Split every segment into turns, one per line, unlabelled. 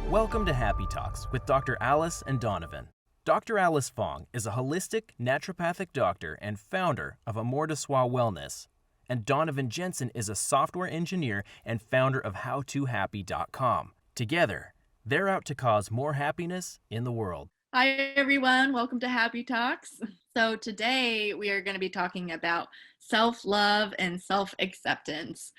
Welcome to Happy Talks with Dr. Alice and Donovan. Dr. Alice Fong is a holistic naturopathic doctor and founder of Amor de Soi Wellness, and Donovan Jensen is a software engineer and founder of HowToHappy.com. Together, they're out to cause more happiness in the world.
Hi, everyone. Welcome to Happy Talks. So today we are going to be talking about self-love and self-acceptance.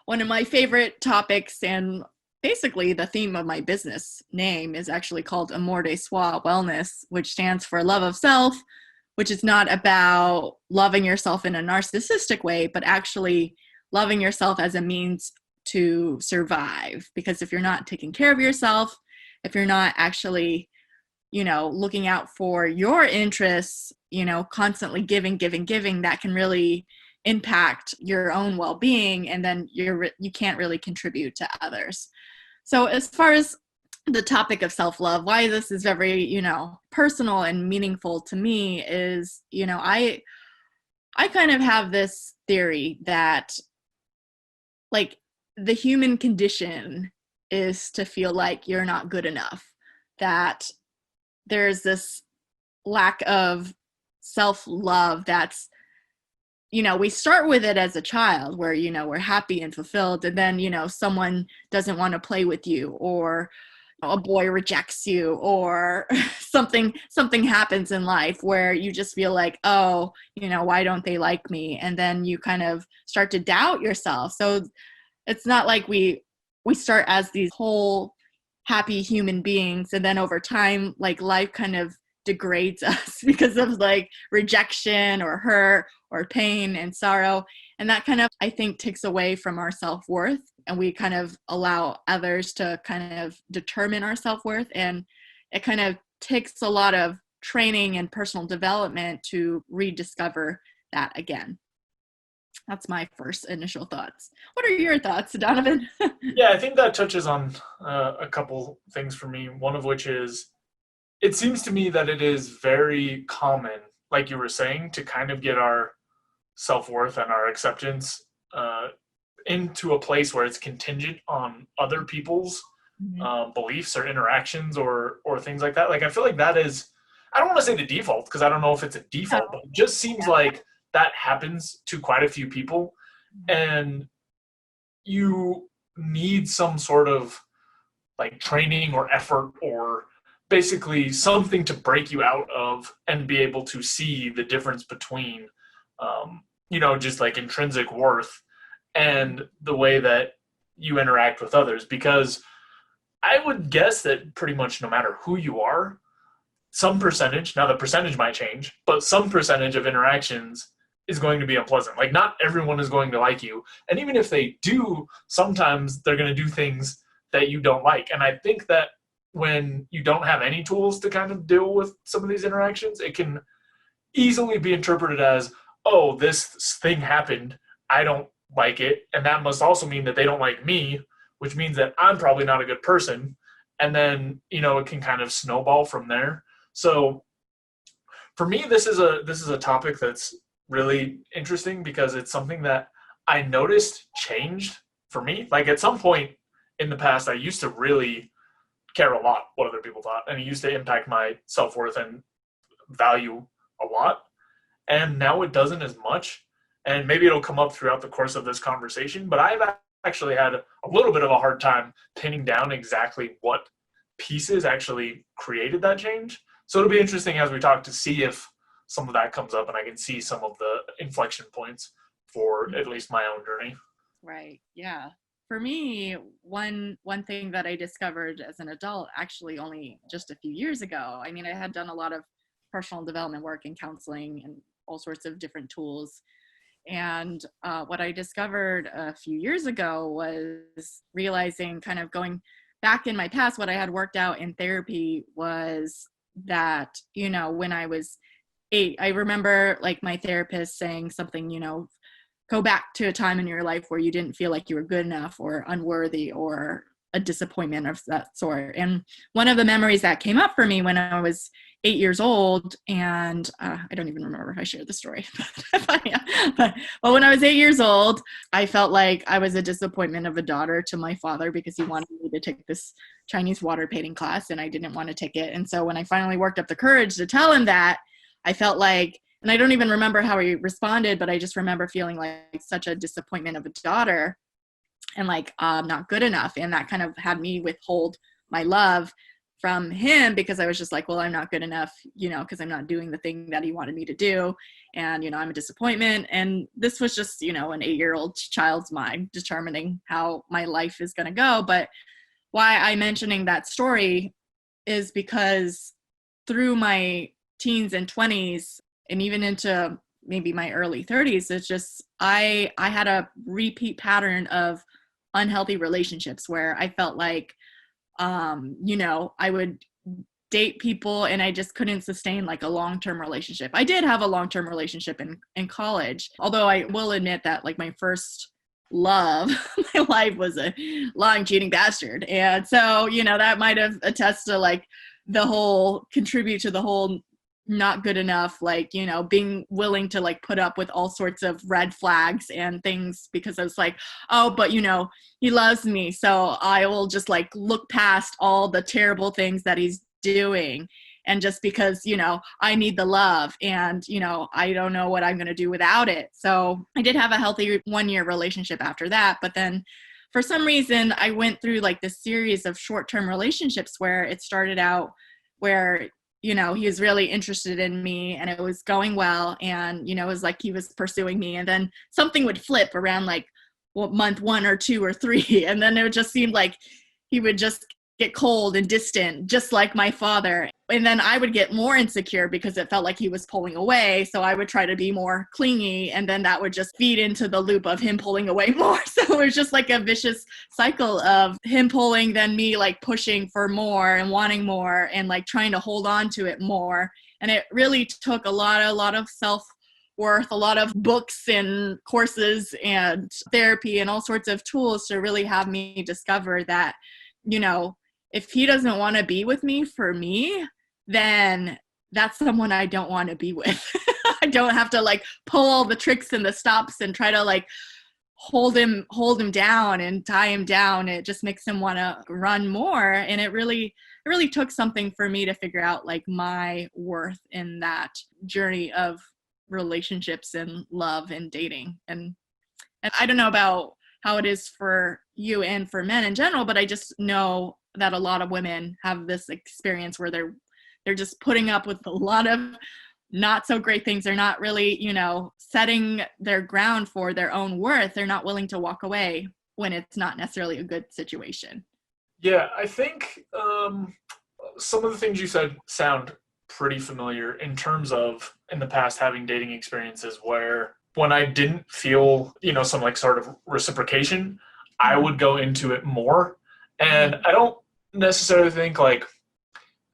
One of my favorite topics, and basically the theme of my business name, is actually called Amor de Soi Wellness, which stands for love of self, which is not about loving yourself in a narcissistic way, but actually loving yourself as a means to survive. Because if you're not taking care of yourself, if you're not actually, looking out for your interests, constantly giving, that can really impact your own well-being, and then you can't really contribute to others. So as far as the topic of self-love, why this is very, personal and meaningful to me is, I kind of have this theory that, like, the human condition is to feel like you're not good enough, that there's this lack of self-love that's, we start with it as a child where, we're happy and fulfilled, and then, someone doesn't want to play with you, or a boy rejects you, or something happens in life where you just feel like, oh, why don't they like me? And then you kind of start to doubt yourself. So it's not like we start as these whole happy human beings, and then over time, like, life kind of degrades us because of like rejection or hurt or pain and sorrow. And that kind of, I think, takes away from our self-worth, and we kind of allow others to kind of determine our self-worth. And it kind of takes a lot of training and personal development to rediscover that again. That's my first initial thoughts. What are your thoughts, Donovan?
Yeah, I think that touches on a couple things for me. One of which is, it seems to me that it is very common, like you were saying, to kind of get our self-worth and our acceptance into a place where it's contingent on other people's beliefs or interactions or things like that. Like, I feel like that is, I don't want to say the default, because I don't know if it's a default, but it just seems like that happens to quite a few people. And you need some sort of like training or effort, or basically something to break you out of and be able to see the difference between, just like intrinsic worth and the way that you interact with others. Because I would guess that pretty much no matter who you are, some percentage, now the percentage might change, but some percentage of interactions is going to be unpleasant. Like, not everyone is going to like you. And even if they do, sometimes they're going to do things that you don't like. And I think that when you don't have any tools to kind of deal with some of these interactions, it can easily be interpreted as, oh, this thing happened, I don't like it, and that must also mean that they don't like me, which means that I'm probably not a good person. And then, it can kind of snowball from there. So for me, this is a topic that's really interesting, because it's something that I noticed changed for me. Like, at some point in the past, I used to really care a lot what other people thought, and it used to impact my self-worth and value a lot. And now it doesn't as much. And maybe it'll come up throughout the course of this conversation, but I've actually had a little bit of a hard time pinning down exactly what pieces actually created that change. So it'll be interesting as we talk to see if some of that comes up, and I can see some of the inflection points for at least my own journey.
Right. Yeah. For me, one thing that I discovered as an adult, actually only just a few years ago, I mean, I had done a lot of personal development work and counseling and all sorts of different tools. And what I discovered a few years ago was realizing, kind of going back in my past, what I had worked out in therapy was that, when I was 8, I remember like my therapist saying something, go back to a time in your life where you didn't feel like you were good enough or unworthy or a disappointment of that sort. And one of the memories that came up for me when I was 8 years old, and I don't even remember if I shared the story, but when I was 8 years old, I felt like I was a disappointment of a daughter to my father because he wanted me to take this Chinese water painting class and I didn't want to take it. And so when I finally worked up the courage to tell him that, I felt like, and I don't even remember how he responded, but I just remember feeling like such a disappointment of a daughter and like not good enough. And that kind of had me withhold my love from him because I was just like, well, I'm not good enough, because I'm not doing the thing that he wanted me to do. And, I'm a disappointment. And this was just, an 8-year-old child's mind determining how my life is going to go. But why I'm mentioning that story is because through my teens and 20s and even into maybe my early 30s, it's just, I had a repeat pattern of unhealthy relationships where I felt like, I would date people and I just couldn't sustain like a long-term relationship. I did have a long-term relationship in college, although I will admit that like my first love my life was a lying, cheating bastard. And so, that might have attested to like contribute to the whole not good enough, like, being willing to like put up with all sorts of red flags and things because I was like, oh, but he loves me. So I will just like look past all the terrible things that he's doing. And just because, I need the love and, I don't know what I'm going to do without it. So I did have a healthy 1-year relationship after that. But then for some reason, I went through like this series of short-term relationships where it started out where he was really interested in me and it was going well. And, it was like he was pursuing me and then something would flip around like month 1 or 2 or 3. And then it just seemed like he would just get cold and distant, just like my father. And then I would get more insecure because it felt like he was pulling away. So I would try to be more clingy. And then that would just feed into the loop of him pulling away more. So it was just like a vicious cycle of him pulling, then me like pushing for more and wanting more and like trying to hold on to it more. And it really took a lot of self-worth, a lot of books and courses and therapy and all sorts of tools to really have me discover that, if he doesn't want to be with me for me, then that's someone I don't want to be with. I don't have to like pull all the tricks and the stops and try to like hold him down and tie him down. It just makes him want to run more. And it really took something for me to figure out like my worth in that journey of relationships and love and dating. And I don't know about how it is for you and for men in general, but I just know that a lot of women have this experience where they're just putting up with a lot of not so great things. They're not really, setting their ground for their own worth. They're not willing to walk away when it's not necessarily a good situation.
Yeah, I think some of the things you said sound pretty familiar in terms of in the past having dating experiences where when I didn't feel, some like sort of reciprocation, I would go into it more. And I don't necessarily think like,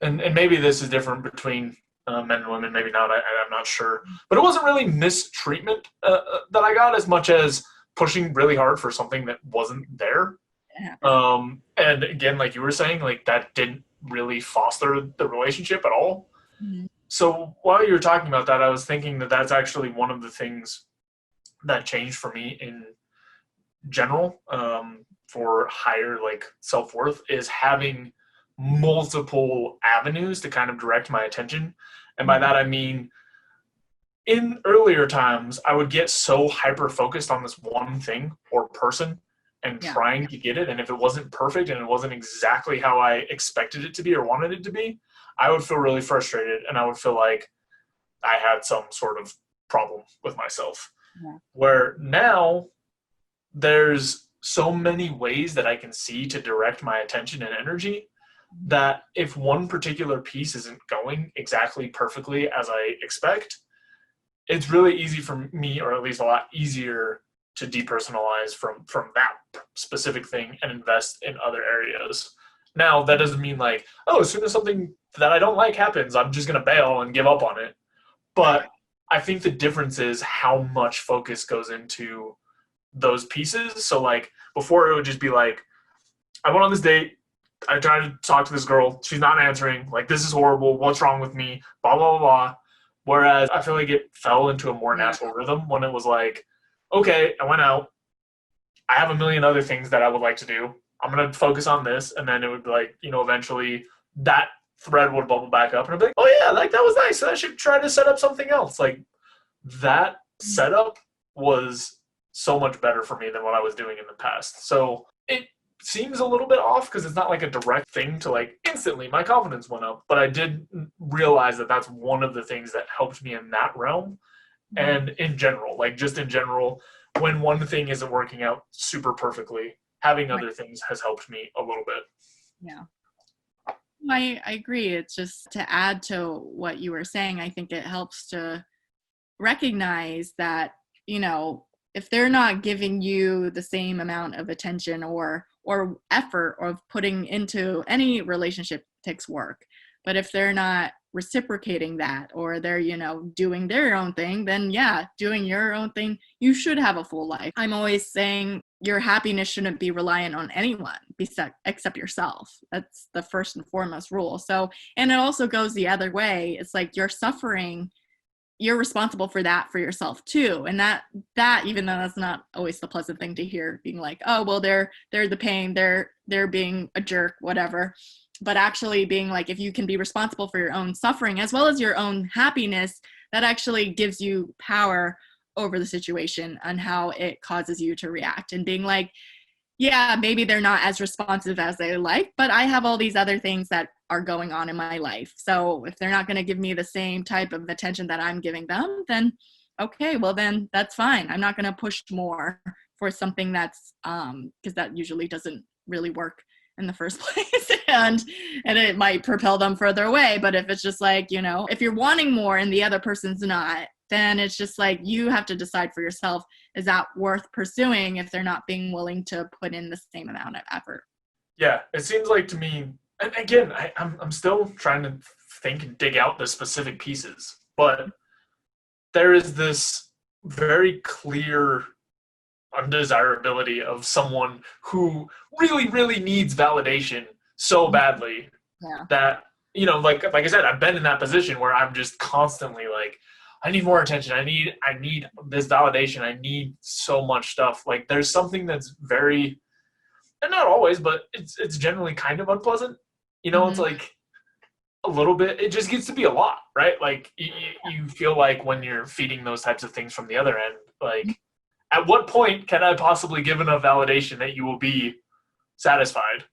and maybe this is different between men and women, maybe not, I'm not sure. But it wasn't really mistreatment that I got as much as pushing really hard for something that wasn't there.
Yeah.
And again, like you were saying, like that didn't really foster the relationship at all.
Mm-hmm.
So while you were talking about that, I was thinking that that's actually one of the things that changed for me in general for higher like self-worth is having multiple avenues to kind of direct my attention. And by that I mean in earlier times I would get so hyper focused on this one thing or person and trying to get it, and if it wasn't perfect and it wasn't exactly how I expected it to be or wanted it to be, I would feel really frustrated and I would feel like I had some sort of problem with myself.
Yeah.
Where now there's so many ways that I can see to direct my attention and energy that if one particular piece isn't going exactly perfectly as I expect, it's really easy for me, or at least a lot easier, to depersonalize from that specific thing and invest in other areas. Now, that doesn't mean like, oh, as soon as something that I don't like happens, I'm just going to bail and give up on it. But I think the difference is how much focus goes into those pieces. So like before it would just be like, I went on this date. I tried to talk to this girl. She's not answering. Like, this is horrible. What's wrong with me? Blah, blah, blah, blah. Whereas I feel like it fell into a more natural rhythm when it was like, okay, I went out. I have a million other things that I would like to do. I'm going to focus on this. And then it would be like, eventually that thread would bubble back up and I'd be like, oh yeah, like that was nice. I should try to set up something else. Like that setup was so much better for me than what I was doing in the past. So it seems a little bit off because it's not like a direct thing to like instantly my confidence went up, but I did realize that that's one of the things that helped me in that realm. And in general, like just in general, when one thing isn't working out super perfectly, having other things has helped me a little bit.
Yeah. I agree. It's just to add to what you were saying, I think it helps to recognize that, if they're not giving you the same amount of attention or effort of putting into any relationship takes work, but if they're not reciprocating that or they're, doing their own thing, then yeah, doing your own thing, you should have a full life. I'm always saying your happiness shouldn't be reliant on anyone except yourself. That's the first and foremost rule. So, and it also goes the other way. It's like you're suffering, you're responsible for that for yourself too. And that even though that's not always the pleasant thing to hear, being like, oh, well, they're the pain, they're being a jerk, whatever. But actually being like, if you can be responsible for your own suffering as well as your own happiness, that actually gives you power over the situation and how it causes you to react, and being like, yeah, maybe they're not as responsive as they like, but I have all these other things that are going on in my life. So if they're not going to give me the same type of attention that I'm giving them, then okay, well then that's fine. I'm not going to push more for something that's because that usually doesn't really work in the first place, and it might propel them further away. But if it's just like, if you're wanting more and the other person's not, then it's just like you have to decide for yourself, is that worth pursuing if they're not being willing to put in the same amount of effort?
Yeah, it seems like to me, and again, I'm still trying to think and dig out the specific pieces, but there is this very clear undesirability of someone who really, really needs validation so badly that, like I said, I've been in that position where I'm just constantly like, I need more attention. I need this validation. I need so much stuff. Like there's something that's very, and not always, but it's generally kind of unpleasant. It's like a little bit, it just gets to be a lot, right? Like you feel like when you're feeding those types of things from the other end, like at what point can I possibly give enough validation that you will be satisfied?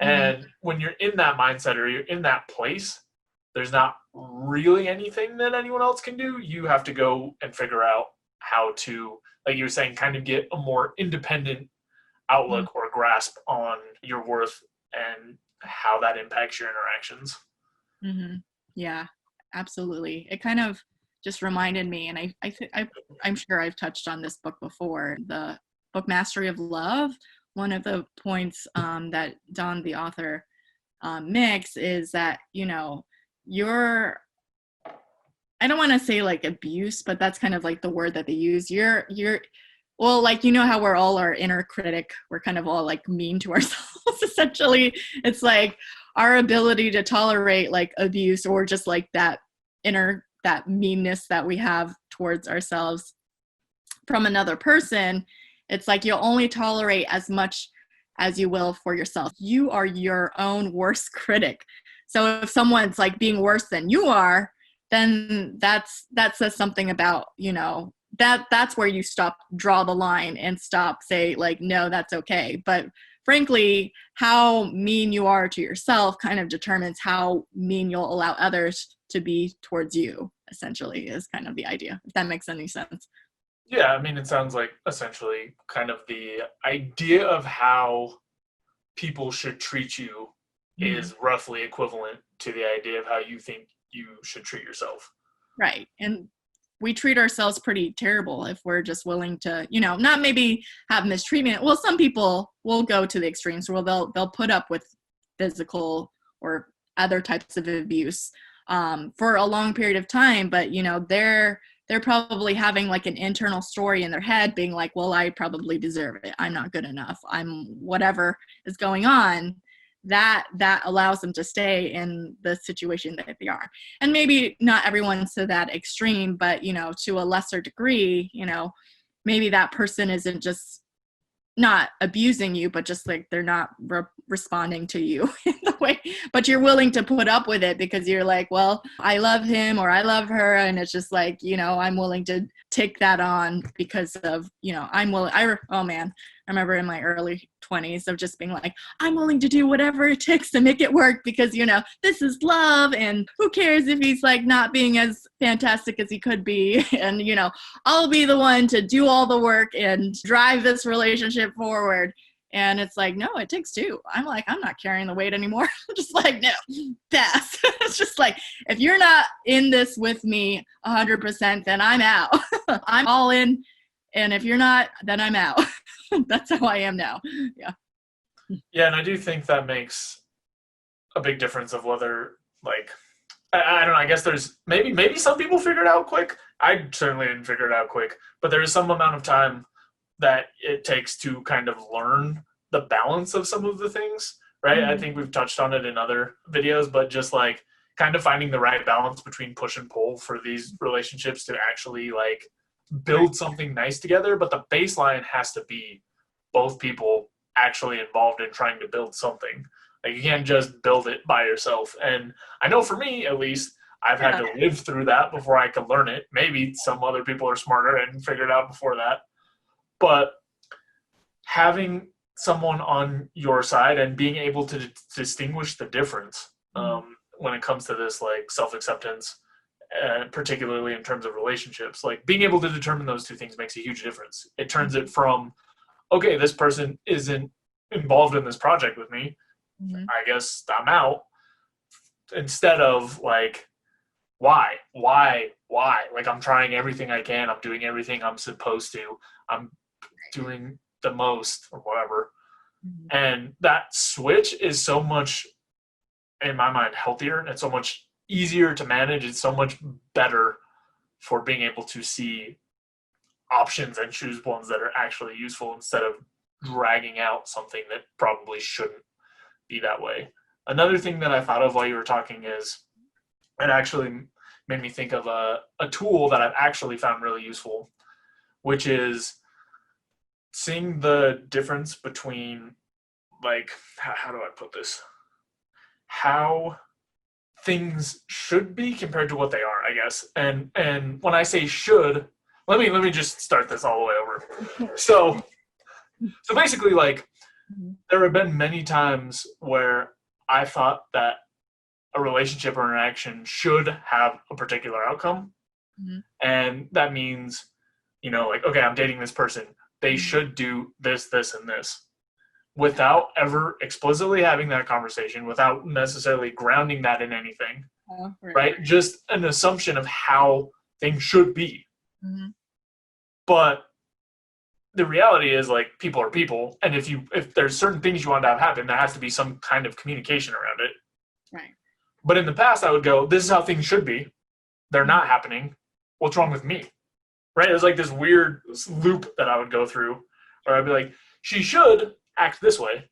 And when you're in that mindset or you're in that place, there's not really anything that anyone else can do. You have to go and figure out how to, like you were saying, kind of get a more independent outlook or grasp on your worth and how that impacts your interactions.
Mm-hmm. Yeah, absolutely. It kind of just reminded me, and I'm sure I've touched on this book before, the book Mastery of Love. One of the points that Don, the author, makes is that, I don't want to say like abuse, but that's kind of like the word that they use. Well, like, how we're all our inner critic. We're kind of all like mean to ourselves, essentially. It's like our ability to tolerate like abuse or just like that meanness that we have towards ourselves from another person. It's like you'll only tolerate as much as you will for yourself. You are your own worst critic. So if someone's like being worse than you are, then that says something about, that's where you draw the line and say like, no, that's okay. But frankly, how mean you are to yourself kind of determines how mean you'll allow others to be towards you, essentially, is kind of the idea, if that makes any sense.
Yeah, I mean, it sounds like essentially kind of the idea of how people should treat you is roughly equivalent to the idea of how you think you should treat yourself.
Right. And we treat ourselves pretty terrible if we're just willing to, not maybe have mistreatment. Well, some people will go to the extremes where they'll put up with physical or other types of abuse for a long period of time, but they're they're probably having like an internal story in their head being like, well, I probably deserve it. I'm not good enough. I'm whatever is going on. That allows them to stay in the situation that they are. And maybe not everyone's to that extreme, but, you know, to a lesser degree, you know, maybe that person isn't just not abusing you, but just like they're not responding to you in the way, but you're willing to put up with it because you're like, well, I love him or I love her. And it's just like, you know, I'm willing to take that on because of, you know, I'm willing. Oh man, I remember in my early 20s of just being like, I'm willing to do whatever it takes to make it work because, you know, this is love and who cares if he's like not being as fantastic as he could be. And, you know, I'll be the one to do all the work and drive this relationship forward. And it's like, no, it takes two. I'm like, I'm not carrying the weight anymore. I'm just like, no, pass. It's just like, if you're not in this with me 100%, then I'm out. I'm all in. And if you're not, then I'm out. That's how I am now. Yeah.
Yeah, and I do think that makes a big difference of whether, like, I don't know, I guess there's maybe some people figure it out quick. I certainly didn't figure it out quick, but there is some amount of time that it takes to kind of learn the balance of some of the things, right? I think we've touched on it in other videos, but just like kind of finding the right balance between push and pull for these relationships to actually like build something nice together. But the baseline has to be both people actually involved in trying to build something. Like you can't just build it by yourself. And I know for me, at least, I've had to live through that before I could learn it. Maybe some other people are smarter and figured it out before that. But having someone on your side and being able to distinguish the difference when it comes to this like self-acceptance, particularly in terms of relationships, like being able to determine those two things makes a huge difference. It turns it from, okay, this person isn't involved in this project with me. I guess I'm out. Instead of like, why? Like I'm trying everything I can. I'm doing everything I'm supposed to. I'm doing the most or whatever. And that switch is so much, in my mind, healthier and it's so much easier to manage. It's so much better for being able to see options and choose ones that are actually useful instead of dragging out something that probably shouldn't be that way. Another thing that I thought of while you were talking is it actually made me think of a tool that I've actually found really useful, which is seeing the difference between, like, how do I put this? How things should be compared to what they are, I guess. And when I say should, let me just start this all the way over. So basically, like, there have been many times where I thought that a relationship or an action should have a particular outcome. And that means, you know, like, okay, I'm dating this person. They should do this, this, and this, without ever explicitly having that conversation, without necessarily grounding that in anything, right? Just an assumption of how things should be. But the reality is, like, people are people, and if there's certain things you want to have happen, there has to be some kind of communication around it.
Right.
But in the past, I would go, this is how things should be. They're not happening. What's wrong with me? Right? It was like this weird loop that I would go through where I'd be like, she should act this way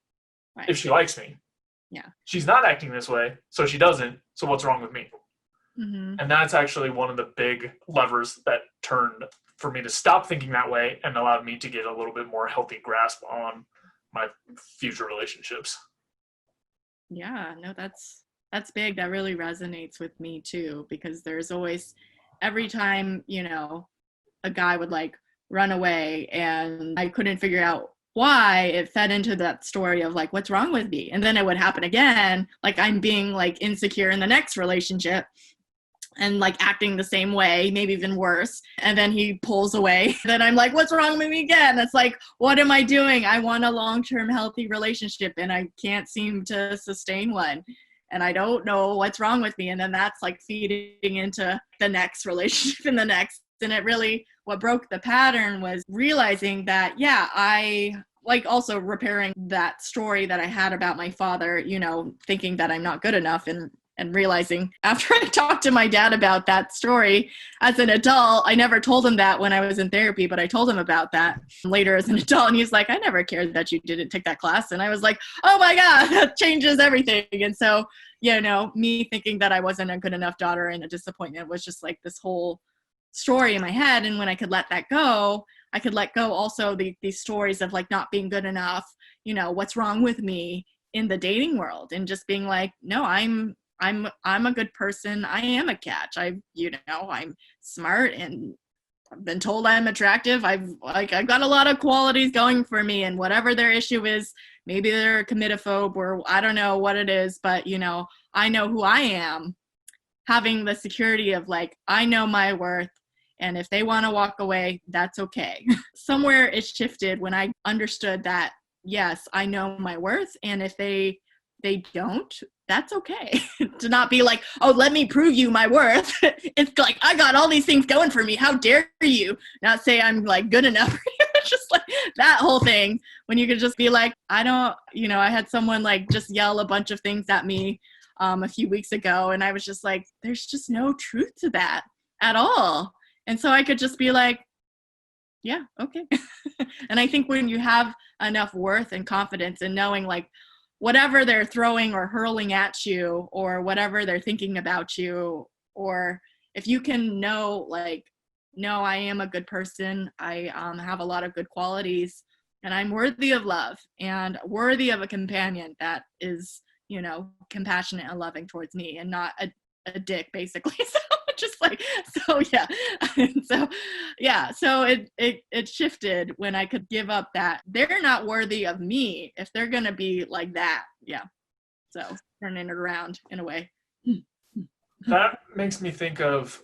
if she likes me.
Yeah.
She's not acting this way, so she doesn't. So what's wrong with me? And that's actually one of the big levers that turned for me to stop thinking that way and allowed me to get a little bit more healthy grasp on my future relationships.
Yeah, no, that's big. That really resonates with me too, because there's always, every time, you know, a guy would like run away and I couldn't figure out why, it fed into that story of like, what's wrong with me? And then it would happen again, like I'm being like insecure in the next relationship and like acting the same way, maybe even worse. And then he pulls away. Then I'm like, what's wrong with me again? That's like, what am I doing? I want a long-term healthy relationship and I can't seem to sustain one. And I don't know what's wrong with me. And then that's like feeding into the next relationship and the next. And it really, what broke the pattern was realizing that, yeah, I like also repairing that story that I had about my father, you know, thinking that I'm not good enough and And realizing after I talked to my dad about that story as an adult, I never told him that when I was in therapy, but I told him about that later as an adult. And he's like, I never cared that you didn't take that class. And I was like, oh my God, that changes everything. And so, me thinking that I wasn't a good enough daughter and a disappointment was just like this whole story in my head. And when I could let that go, I could let go also these stories of like not being good enough, what's wrong with me in the dating world, and just being like, no, I'm a good person. I am a catch. I'm smart, and I've been told I'm attractive. I've got a lot of qualities going for me, and whatever their issue is, maybe they're a committophobe or I don't know what it is, but I know who I am. Having the security of like, I know my worth, and if they want to walk away, that's okay. Somewhere it shifted when I understood that, yes, I know my worth, and if they don't, that's okay. To not be like, oh, let me prove you my worth. It's like, I got all these things going for me. How dare you not say I'm like good enough for you? It's just like that whole thing when you could just be like, I don't, I had someone like just yell a bunch of things at me a few weeks ago. And I was just like, there's just no truth to that at all. And so I could just be like, yeah, okay. And I think when you have enough worth and confidence in knowing like whatever they're throwing or hurling at you or whatever they're thinking about you, or if you can know like, no, I am a good person. I have a lot of good qualities, and I'm worthy of love and worthy of a companion that is, compassionate and loving towards me, and not a dick, basically. So just like, so yeah. So it shifted when I could give up that they're not worthy of me if they're going to be like that. Yeah. So turning it around in a way.
That makes me think of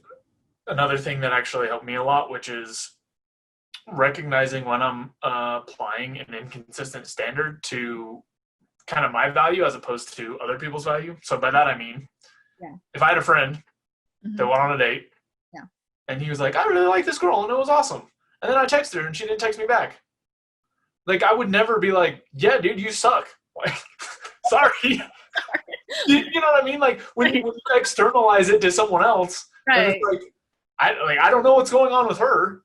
another thing that actually helped me a lot, which is recognizing when I'm applying an inconsistent standard to kind of my value as opposed to other people's value. So by that, I mean, if I had a friend that went on a date, and he was like, I really like this girl, and it was awesome. And then I texted her, and she didn't text me back. Like, I would never be like, yeah, dude, you suck. Like, sorry. You know what I mean? Like, when you externalize it to someone else,
right.
It's like, I don't know what's going on with her,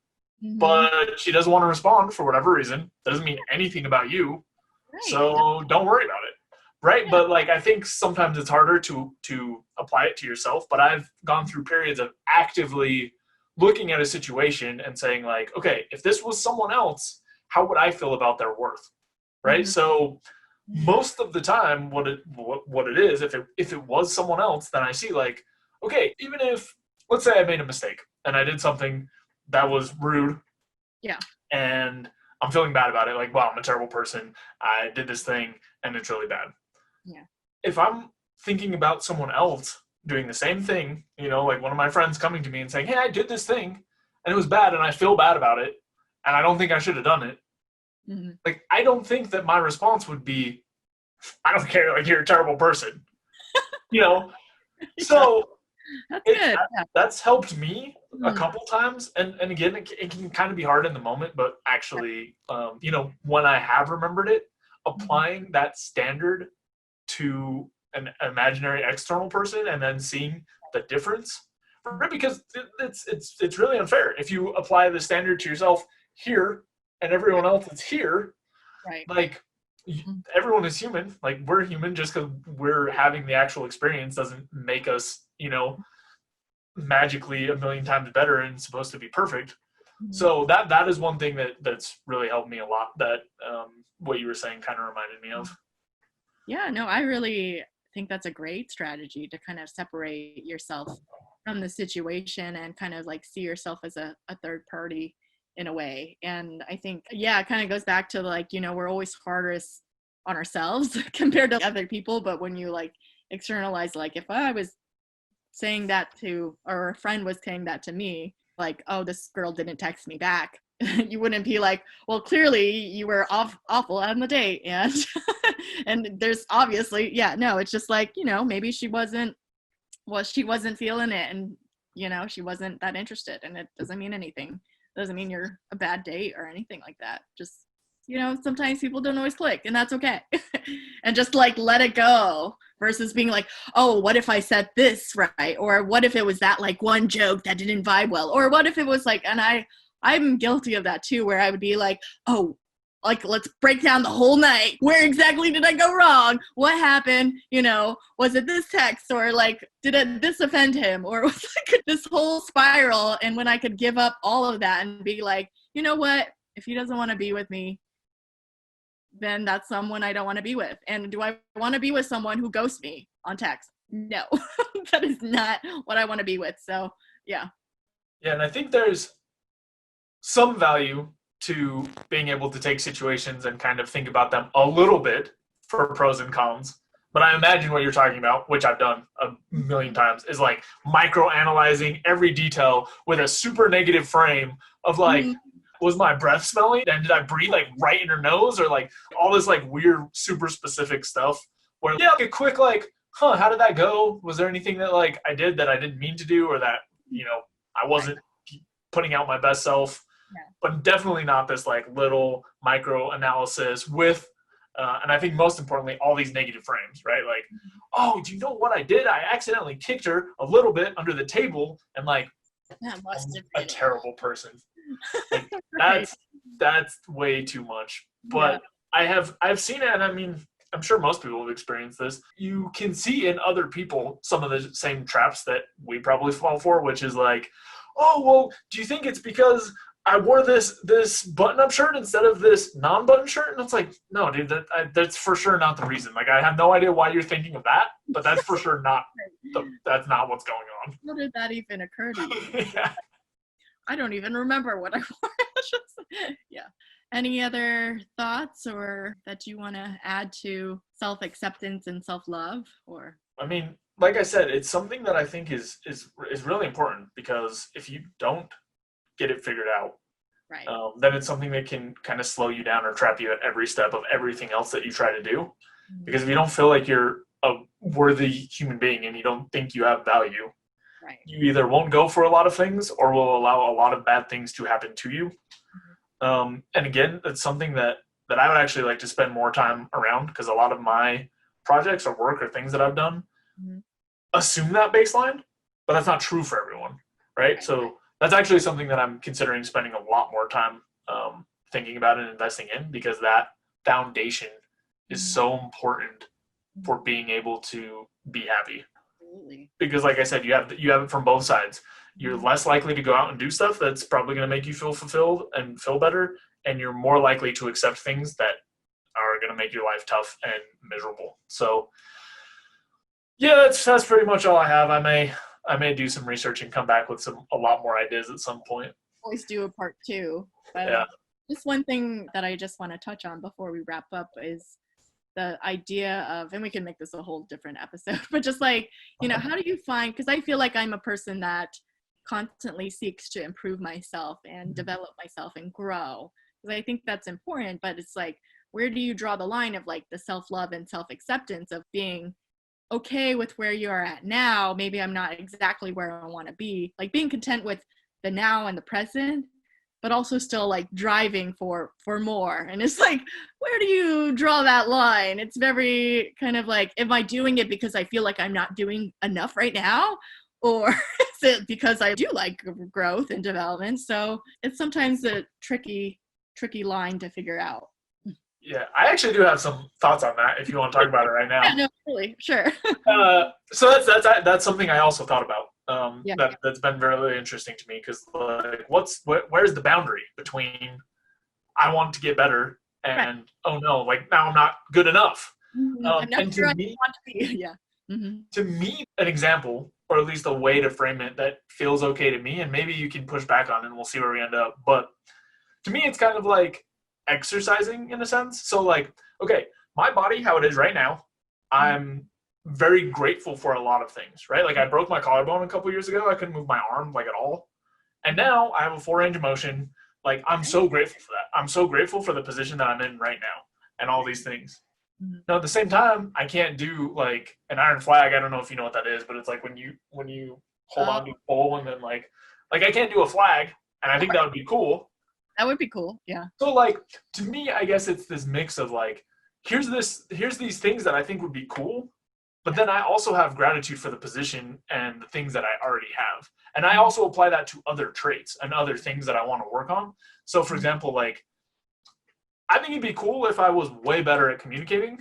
but she doesn't want to respond for whatever reason. That doesn't mean anything about you. Right. So don't worry about it. Right. Yeah. But like, I think sometimes it's harder to apply it to yourself, but I've gone through periods of actively looking at a situation and saying like, okay, if this was someone else, how would I feel about their worth? Right. So most of the time what it is, if it was someone else, then I see like, okay, even if, let's say I made a mistake and I did something that was rude. Yeah. And I'm feeling bad about it. Like, wow, I'm a terrible person. I did this thing and it's really bad. Yeah. If I'm thinking about someone else doing the same thing, like one of my friends coming to me and saying, hey, I did this thing and it was bad and I feel bad about it and I don't think I should have done it. Mm-hmm. Like, I don't think that my response would be, I don't care, like, you're a terrible person. So that's good. That's helped me a couple times. And again, it can kind of be hard in the moment, but actually, when I have remembered it, applying that standard to an imaginary external person and then seeing the difference, right? Because it's really unfair if you apply the standard to yourself here and everyone else is here. Right. Like, everyone is human. Like, we're human. Just because we're having the actual experience doesn't make us, magically a million times better and supposed to be perfect. Mm-hmm. So that is one thing that's really helped me a lot. That what you were saying kind of reminded me of.
Yeah, no, I really think that's a great strategy to kind of separate yourself from the situation and kind of like see yourself as a third party in a way. And I think, it kind of goes back to like, we're always hardest on ourselves compared to other people. But when you like externalize, like if I was saying that to, or a friend was saying that to me, like, oh, this girl didn't text me back. You wouldn't be like, well, clearly you were awful on the date. And, and there's obviously, it's just like, maybe she wasn't feeling it. And, she wasn't that interested, and it doesn't mean anything. It doesn't mean you're a bad date or anything like that. Just, sometimes people don't always click, and that's okay. And just like let it go versus being like, oh, what if I said this right? Or what if it was that like one joke that didn't vibe well? Or what if it was like, and I'm guilty of that too, where I would be like, oh, like, let's break down the whole night. Where exactly did I go wrong? What happened? Was it this text, or like, did this offend him? Or was like this whole spiral? And when I could give up all of that and be like, you know what? If he doesn't want to be with me, then that's someone I don't want to be with. And do I want to be with someone who ghosts me on text? No, that is not what I want to be with. So, yeah.
Yeah, and I think there's some value to being able to take situations and kind of think about them a little bit for pros and cons. But I imagine what you're talking about, which I've done a million times, is like micro-analyzing every detail with a super negative frame of like, was my breath smelling? And did I breathe like right in her nose? Or like all this like weird, super specific stuff where, yeah, like a quick like, how did that go? Was there anything that like I did that I didn't mean to do, or that, I wasn't putting out my best self?
Yeah.
But definitely not this like little micro analysis with, and I think most importantly, all these negative frames, right? Like, oh, do you know what I did? I accidentally kicked her a little bit under the table, and like,
that must have
I'm a
been
terrible person. Like,
right.
that's way too much. But yeah. I've seen it, and I mean, I'm sure most people have experienced this. You can see in other people some of the same traps that we probably fall for, which is like, oh, well, do you think it's because I wore this button-up shirt instead of this non-button shirt? And it's like, no, dude, that's for sure not the reason. Like, I have no idea why you're thinking of that, but that's for sure not that's not what's going on.
How did that even occur to you?
Yeah.
I don't even remember what I wore. Yeah. Any other thoughts or that you want to add to self-acceptance and self-love? Or
I mean, like I said, it's something that I think is really important, because if you don't get it figured out,
right,
then it's something that can kind of slow you down or trap you at every step of everything else that you try to do. Because if you don't feel like you're a worthy human being and you don't think you have value,
right,
you either won't go for a lot of things or will allow a lot of bad things to happen to you. And again, it's something that I would actually like to spend more time around, because a lot of my projects or work or things that I've done assume that baseline, but that's not true for everyone, right? So that's actually something that I'm considering spending a lot more time thinking about and investing in, because that foundation is so important for being able to be happy.
Absolutely.
Because like I said, you have it from both sides. You're less likely to go out and do stuff that's probably going to make you feel fulfilled and feel better, and you're more likely to accept things that are going to make your life tough and miserable. So yeah, that's pretty much all I have. I may do some research and come back with a lot more ideas at some point.
Always do a part 2. But
yeah.
Just one thing that I just want to touch on before we wrap up is the idea of, and we can make this a whole different episode, but just like, how do you find, because I feel like I'm a person that constantly seeks to improve myself and develop myself and grow, because I think that's important. But it's like, where do you draw the line of like the self-love and self-acceptance of being okay with where you are at now? Maybe I'm not exactly where I want to be, like being content with the now and the present, but also still like driving for more. And it's like, where do you draw that line? It's very kind of like, am I doing it because I feel like I'm not doing enough right now? Or is it because I do like growth and development? So it's sometimes a tricky line to figure out.
Yeah, I actually do have some thoughts on that if you want to talk about it right now.
Yeah, no, really, sure.
So that's something I also thought about. That's been really interesting to me, because like, where's the boundary between I want to get better and oh no, like now I'm not good enough.
I'm not
and
sure
to
I
me,
want to be. Yeah.
To me, an example, or at least a way to frame it that feels okay to me, and maybe you can push back on it and we'll see where we end up. But to me, it's kind of like exercising in a sense. So like, okay, my body, how it is right now, I'm very grateful for a lot of things, right? Like I broke my collarbone a couple years ago. I couldn't move my arm like at all. And now I have a full range of motion. Like I'm so grateful for that. I'm so grateful for the position that I'm in right now and all these things. Now at the same time, I can't do like an iron flag. I don't know if you know what that is, but it's like when you hold on to a pole and then like I can't do a flag, and I think that would be cool.
That would be cool. Yeah.
So like, to me, I guess it's this mix of like, here's these things that I think would be cool, but then I also have gratitude for the position and the things that I already have. And I also apply that to other traits and other things that I want to work on. So for example, like, I think it'd be cool if I was way better at communicating,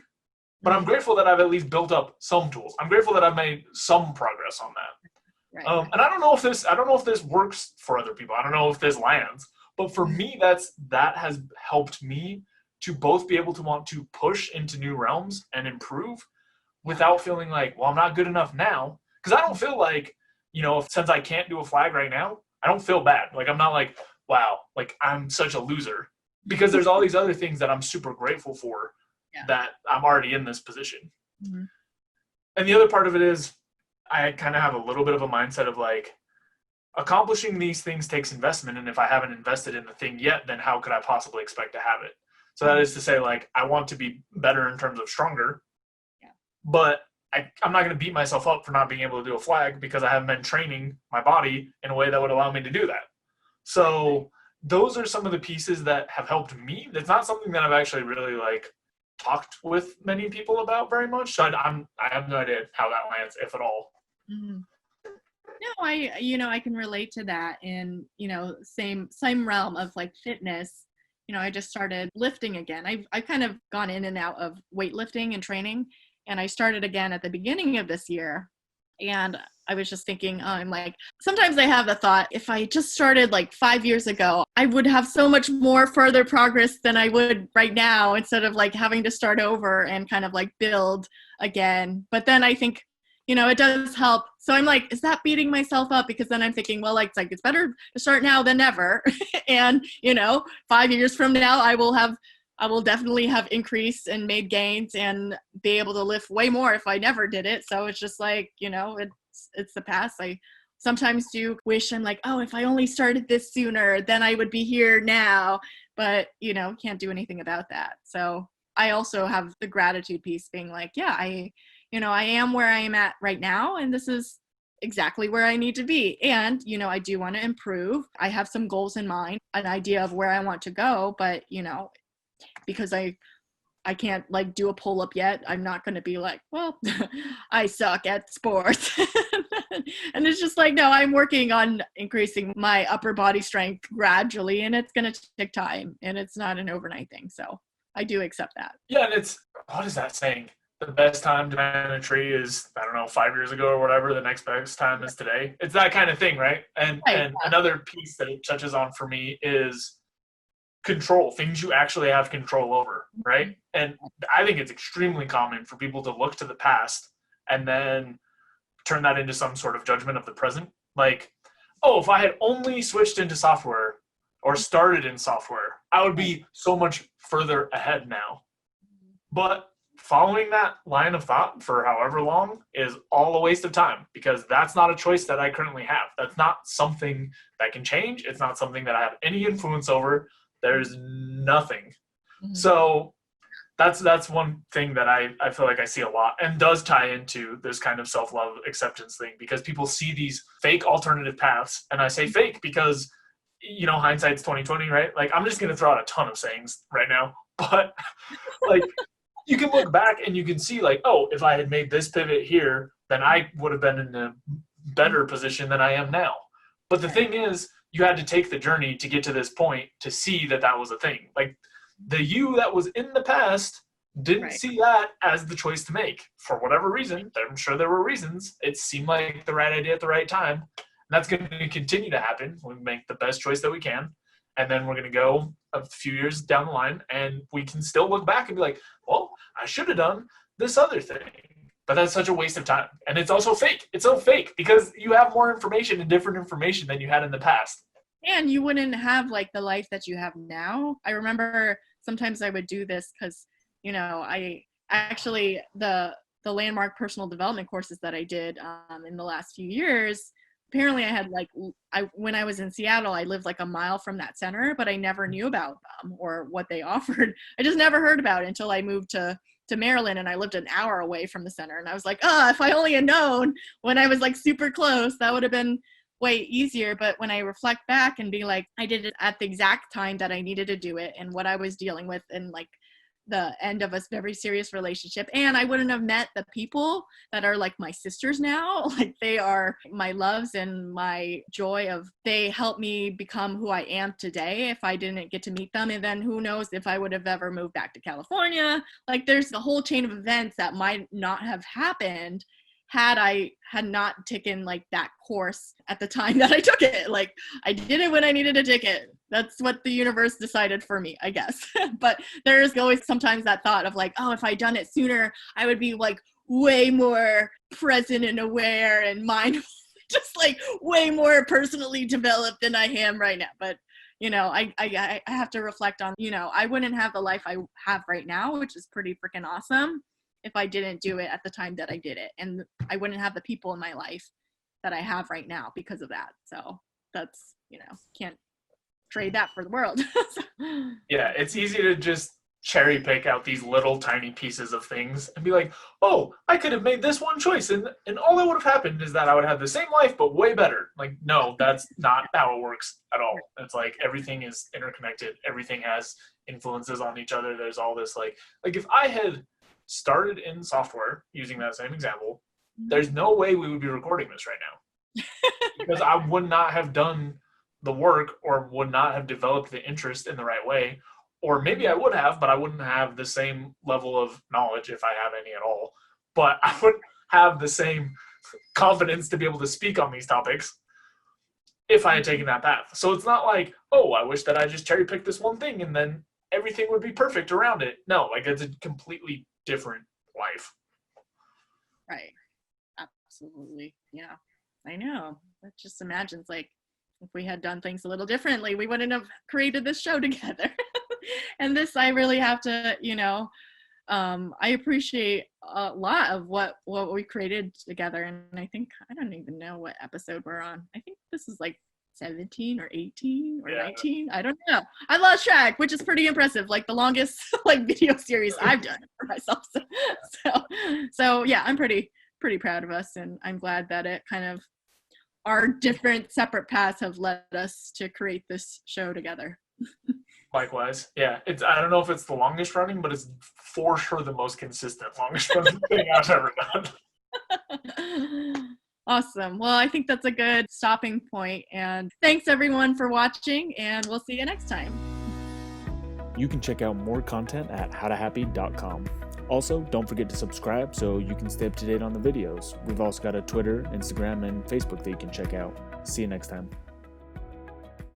but I'm grateful that I've at least built up some tools. I'm grateful that I've made some progress on that.
Right.
And I don't know if this works for other people. I don't know if this lands, but for me, that has helped me to both be able to want to push into new realms and improve without feeling like, well, I'm not good enough now. Because I don't feel like, since I can't do a flag right now, I don't feel bad. Like, I'm not like, wow, like I'm such a loser. Because there's all these other things that I'm super grateful for that I'm already in this position.
Mm-hmm.
And the other part of it is I kind of have a little bit of a mindset of like, accomplishing these things takes investment. And if I haven't invested in the thing yet, then how could I possibly expect to have it? So that is to say, like, I want to be better in terms of stronger, but I'm not going to beat myself up for not being able to do a flag because I haven't been training my body in a way that would allow me to do that. So those are some of the pieces that have helped me. That's not something that I've actually really like talked with many people about very much. So I have no idea how that lands, if at all.
Mm-hmm. No, I can relate to that in, same realm of like fitness. I just started lifting again. I've kind of gone in and out of weightlifting and training, and I started again at the beginning of this year. And I was just thinking, I'm like, sometimes I have the thought, if I just started like 5 years ago, I would have so much more further progress than I would right now, instead of like having to start over and kind of like build again. But then I think, it does help. So I'm like, is that beating myself up? Because then I'm thinking, well, it's better to start now than never. And, 5 years from now, I will definitely have increased and made gains and be able to lift way more if I never did it. So it's just like, it's the past. I sometimes do wish, I'm like, oh, if I only started this sooner, then I would be here now. But, can't do anything about that. So I also have the gratitude piece being like, yeah, I am where I am at right now, and this is exactly where I need to be. And, I do want to improve. I have some goals in mind, an idea of where I want to go, but, because I can't like do a pull-up yet, I'm not going to be like, well, I suck at sports. And it's just like, no, I'm working on increasing my upper body strength gradually, and it's going to take time, and it's not an overnight thing. So I do accept that.
Yeah. And what is that saying? The best time to plant a tree is, I don't know, 5 years ago or whatever. The next best time is today. It's that kind of thing, right? And another piece that it touches on for me is control, things you actually have control over, right? And I think it's extremely common for people to look to the past and then turn that into some sort of judgment of the present. Like, oh, if I had only switched into software or started in software, I would be so much further ahead now. But following that line of thought for however long is all a waste of time, because that's not a choice that I currently have. That's not something that can change. It's not something that I have any influence over. There's nothing. Mm-hmm. So that's one thing that I feel like I see a lot, and does tie into this kind of self-love acceptance thing, because people see these fake alternative paths. And I say fake because, hindsight's 2020, right? Like, I'm just going to throw out a ton of sayings right now, but like, you can look back and you can see like, oh, if I had made this pivot here, then I would have been in a better position than I am now. But the thing is, you had to take the journey to get to this point to see that that was a thing. Like, the you that was in the past didn't see that as the choice to make for whatever reason. I'm sure there were reasons. It seemed like the right idea at the right time. And that's going to continue to happen. We make the best choice that we can. And then we're going to go a few years down the line, and we can still look back and be like, well, I should have done this other thing. But that's such a waste of time. And it's also fake. It's so fake because you have more information and different information than you had in the past.
And you wouldn't have like the life that you have now. I remember sometimes I would do this because, I actually, the landmark personal development courses that I did in the last few years, apparently I had when I was in Seattle, I lived like a mile from that center, but I never knew about them or what they offered. I just never heard about it until I moved to Maryland, and I lived an hour away from the center. And I was like, if I only had known when I was like super close, that would have been way easier. But when I reflect back and be like, I did it at the exact time that I needed to do it and what I was dealing with, and like the end of a very serious relationship, and I wouldn't have met the people that are like my sisters now. Like, they are my loves and my joy of, they helped me become who I am today if I didn't get to meet them. And then who knows if I would have ever moved back to California. Like, there's a whole chain of events that might not have happened had I had not taken like that course at the time that I took it. Like, I did it when I needed to take it. That's what the universe decided for me, I guess. But there's always sometimes that thought of like, oh, if I'd done it sooner, I would be like way more present and aware and mindful, just like way more personally developed than I am right now. But you know, I have to reflect on, you know, I wouldn't have the life I have right now, which is pretty freaking awesome, if I didn't do it at the time that I did it. And I wouldn't have the people in my life that I have right now because of that. So that's, you know, can't trade that for the world.
Yeah, it's easy to just cherry pick out these little tiny pieces of things and be like, oh, I could have made this one choice and all that would have happened is that I would have the same life but way better. Like, no, that's not how it works at all. It's like everything is interconnected. Everything has influences on each other. There's all this like if I had started in software, using that same example, there's no way we would be recording this right now. Because I would not have done the work or would not have developed the interest in the right way. Or maybe I would have, but I wouldn't have the same level of knowledge, if I have any at all. But I wouldn't have the same confidence to be able to speak on these topics if I had taken that path. So it's not like, oh, I wish that I just cherry picked this one thing and then everything would be perfect around it. No, like, it's a completely different life.
Right. Absolutely. Yeah, I know. That just imagines, like, if we had done things a little differently, we wouldn't have created this show together. And this, I really have to, you know, I appreciate a lot of what we created together. And I think, I don't even know what episode we're on. I think this is like 17 or 18 or 19. I don't know. I lost track, which is pretty impressive. Like the longest like video series I've done for myself. So yeah, I'm pretty proud of us, and I'm glad that it kind of, our different separate paths have led us to create this show together.
Likewise. Yeah. I don't know if it's the longest running, but it's for sure the most consistent longest running thing I've ever done.
Awesome. Well, I think that's a good stopping point. And thanks everyone for watching, and we'll see you next time.
You can check out more content at howtohappy.com. Also, don't forget to subscribe so you can stay up to date on the videos. We've also got a Twitter, Instagram, and Facebook that you can check out. See you next time.